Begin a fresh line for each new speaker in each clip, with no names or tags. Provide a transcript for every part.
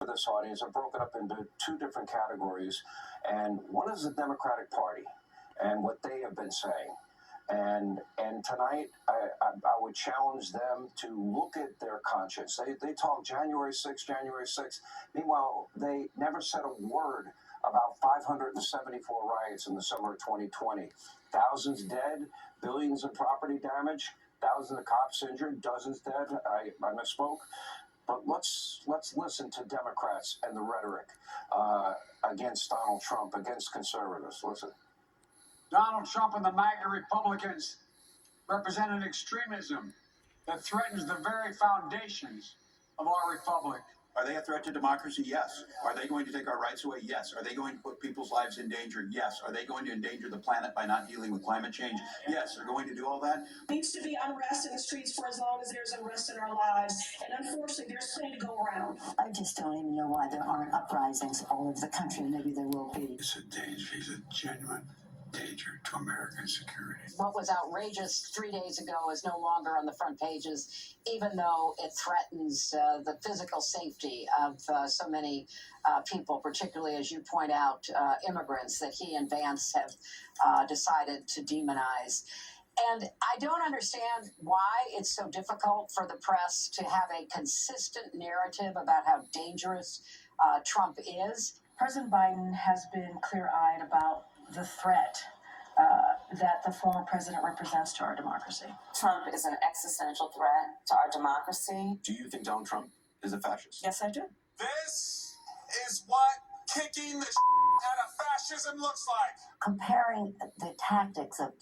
This audience are broken up into two different categories, and one is the Democratic Party and what they have been saying. And tonight, I would challenge them to look at their conscience. They talk January 6th, January 6th. Meanwhile, they never said a word about 574 riots in the summer of 2020. Thousands dead, billions in property damage, thousands of cops injured, dozens dead. I misspoke. But let's listen to Democrats and the rhetoric against Donald Trump, against conservatives. Listen.
Donald Trump and the MAGA Republicans represent an extremism that threatens the very foundations of our republic.
Are they a threat to democracy? Yes. Are they going to take our rights away? Yes. Are they going to put people's lives in danger? Yes. Are they going to endanger the planet by not dealing with climate change? Yes. They're going to do all that.
There needs to be unrest in the streets for as long as there's unrest in our lives. And unfortunately, there's plenty to go around.
I just don't even know why there aren't uprisings all over the country. Maybe there will be.
It's a danger. He's a genuine danger to American security.
What was outrageous 3 days ago is no longer on the front pages, even though it threatens the physical safety of so many people, particularly, as you point out, immigrants that he and Vance have decided to demonize. And I don't understand why it's so difficult for the press to have a consistent narrative about how dangerous Trump is.
President Biden has been clear-eyed about the threat that the former president represents to our democracy.
Trump is an existential threat to our democracy.
Do you think Donald Trump is a fascist?
Yes, I do.
This is what kicking the out of fascism looks like.
Comparing the tactics of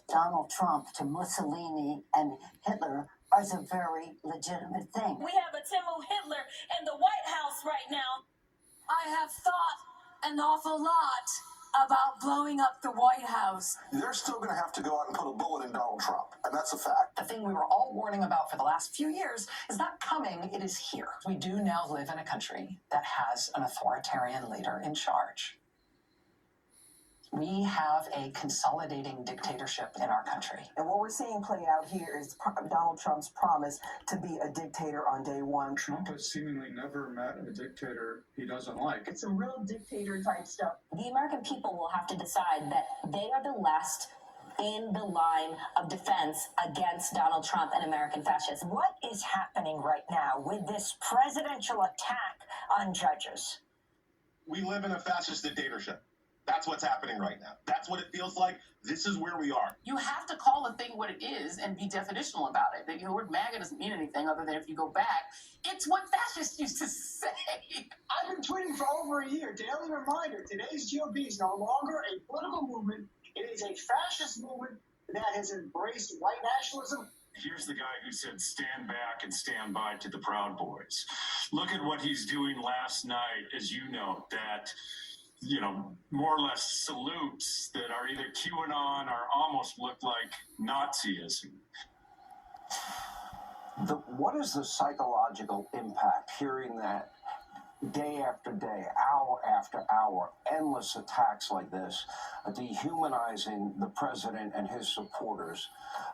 Donald Trump to Mussolini and Hitler is a very legitimate thing.
We have a Timo Hitler in the White House right now. I have thought an awful lot about blowing up the White House.
They're still going to have to go out and put a bullet in Donald Trump, and that's a fact.
The thing we were all warning about for the last few years is not coming, it is here. We do now live in a country that has an authoritarian leader in charge. We have a consolidating dictatorship in our country.
And what we're seeing play out here is Donald Trump's promise to be a dictator on day one.
Trump has seemingly never met a dictator he doesn't like.
It's some real dictator type stuff.
The American people will have to decide that they are the last in the line of defense against Donald Trump and American fascists.
What is happening right now with this presidential attack on judges?
We live in a fascist dictatorship. That's what's happening right now. That's what it feels like. This is where we are.
You have to call a thing what it is and be definitional about it. The word MAGA doesn't mean anything other than if you go back, it's what fascists used to say.
I've been tweeting for over a year. Daily reminder, today's GOP is no longer a political movement. It is a fascist movement that has embraced white nationalism.
Here's the guy who said, stand back and stand by to the Proud Boys. Look at what he's doing last night, as you know, that more or less salutes that are either QAnon or almost look like Nazism.
What is the psychological impact hearing that day after day, hour after hour, endless attacks like this, dehumanizing the president and his supporters?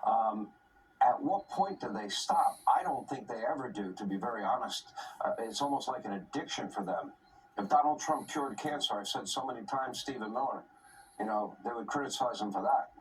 At what point do they stop? I don't think they ever do, to be very honest. It's almost like an addiction for them. If Donald Trump cured cancer, I've said so many times, Stephen Miller, they would criticize him for that.